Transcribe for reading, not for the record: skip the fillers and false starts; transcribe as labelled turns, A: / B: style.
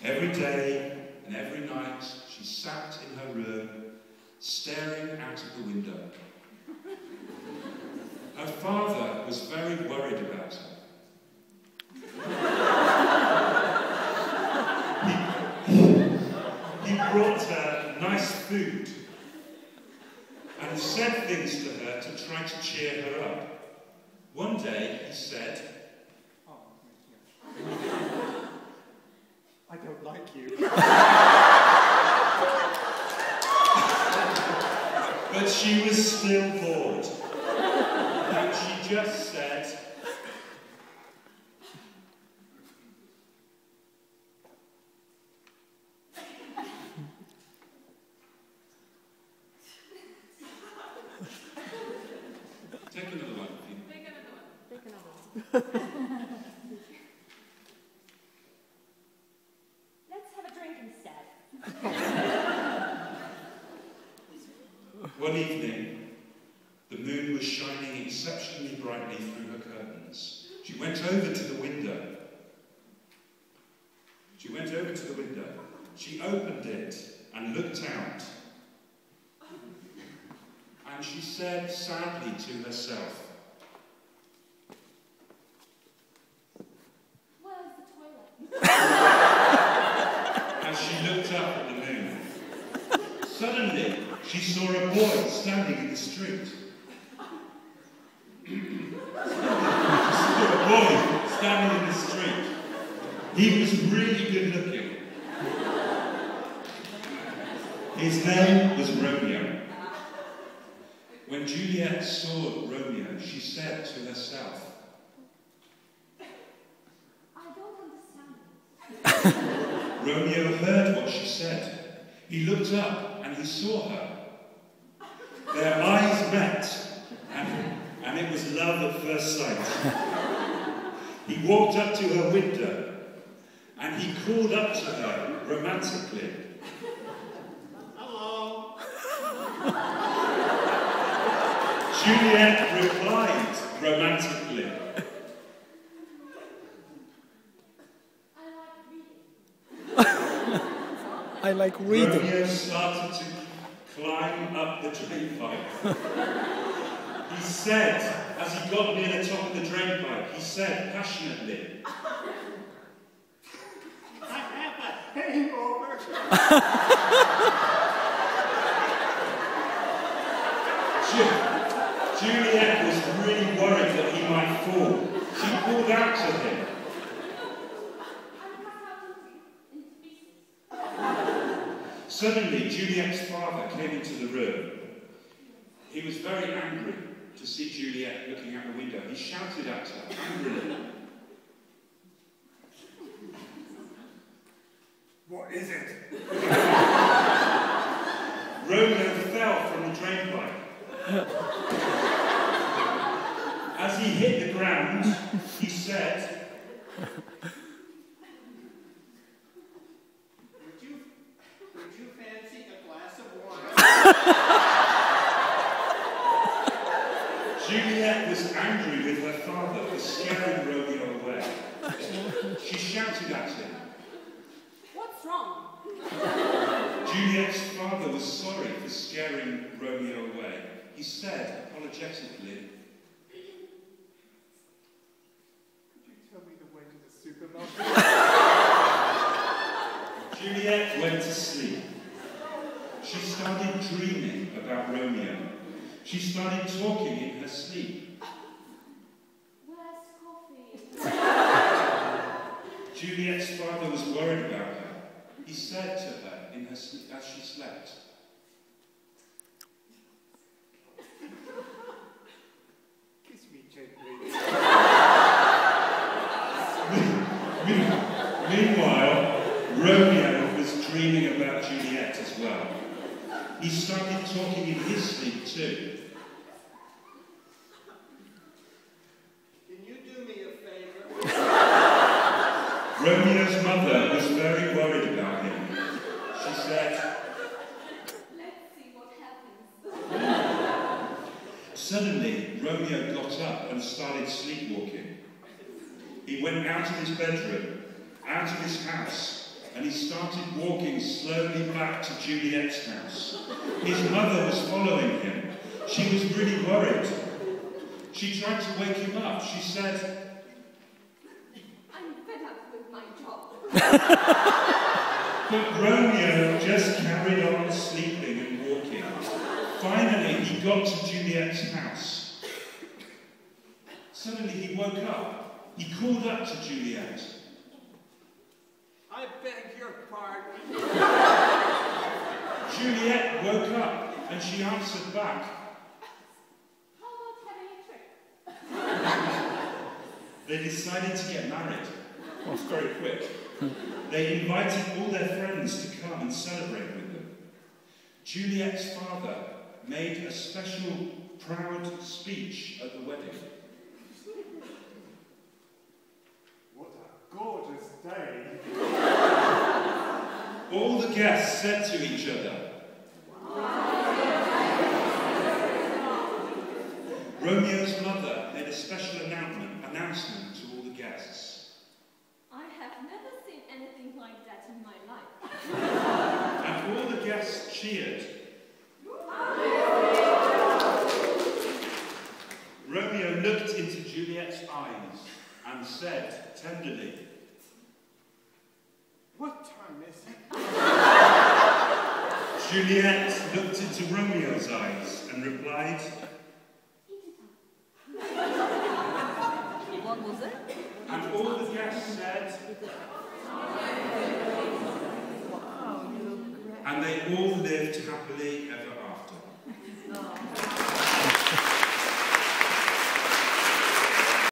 A: Every day and every night she sat in her room, staring out of the window. Her father was very worried about her. He brought her nice food and said things to her to try to cheer her up. One day he said,
B: I don't like you.
A: But she was still bored. And she just said, take another one.
C: Take another one.
D: Take another one.
C: Let's have a drink instead.
A: One evening, the moon was shining exceptionally brightly through her curtains. She went over to the window. She opened it and looked out. And she said sadly to herself,
C: Where's the toilet?
A: as she looked up at the moon. Suddenly, she saw a boy standing in the street. He was really good looking. His name was Romeo. When Juliet saw Romeo, she said to herself,
C: I don't understand.
A: Romeo heard what she said. He looked up and he saw her. Their eyes met, and it was love at first sight. He walked up to her window and he called up to her romantically.
B: Hello.
A: Juliet replied romantically.
D: I like reading.
A: Romeo started to climb up the drain pipe. He said, as he got near the top of the drain pipe, he said passionately,
B: I have a hangover.
A: Juliet was really worried that he might fall. She called out to him. Suddenly, Juliet's father came into the room. He was very angry to see Juliet looking out the window. He shouted at her angrily.
B: What is it?
A: Romeo fell from the drain pipe. As he hit the ground, he said,
B: Would you fancy a glass of wine?
A: Juliet was angry with her father for scaring Romeo away. She shouted at him.
C: What's wrong?
A: Juliet's father was sorry for scaring Romeo away. He said, apologetically,
B: Could you tell me the way to the supermarket?
A: Juliet went to sleep. She started dreaming about Romeo. She started talking in her sleep.
C: Where's coffee?
A: Juliet's father was worried about her. He said to her in her sleep, as she slept,
B: Kiss me gently.
A: Meanwhile, Romeo was dreaming about Juliet as well. He started talking in his sleep too.
B: Can you do me a favor?
A: Romeo's mother was very worried about him. She said,
C: Let's see what happens.
A: Suddenly, Romeo got up and started sleepwalking. He went out of his bedroom, out of his house, and he started walking slowly back to Juliet's house. His mother was following him. She was really worried. She tried to wake him up. She said,
C: I'm fed up with my job.
A: but Romeo just carried on sleeping and walking. Finally, he got to Juliet's house. Suddenly, he woke up. He called up to Juliet.
B: I beg your pardon.
A: Juliet woke up and she answered back.
C: How about having a trip?
A: They decided to get married. It was very quick. They invited all their friends to come and celebrate with them. Juliet's father made a special, proud speech at the wedding.
E: What a gorgeous day.
A: All the guests said to each other, Romeo's mother made a special announcement to all the guests.
C: I have never seen anything like that in my life.
A: And all the guests cheered. Romeo looked into Juliet's eyes and said tenderly,
B: What time is it?
A: Juliet looked into Romeo's eyes and replied,
C: What was it?
A: and all the guests said,
C: Wow, you look great.
A: and they all lived happily ever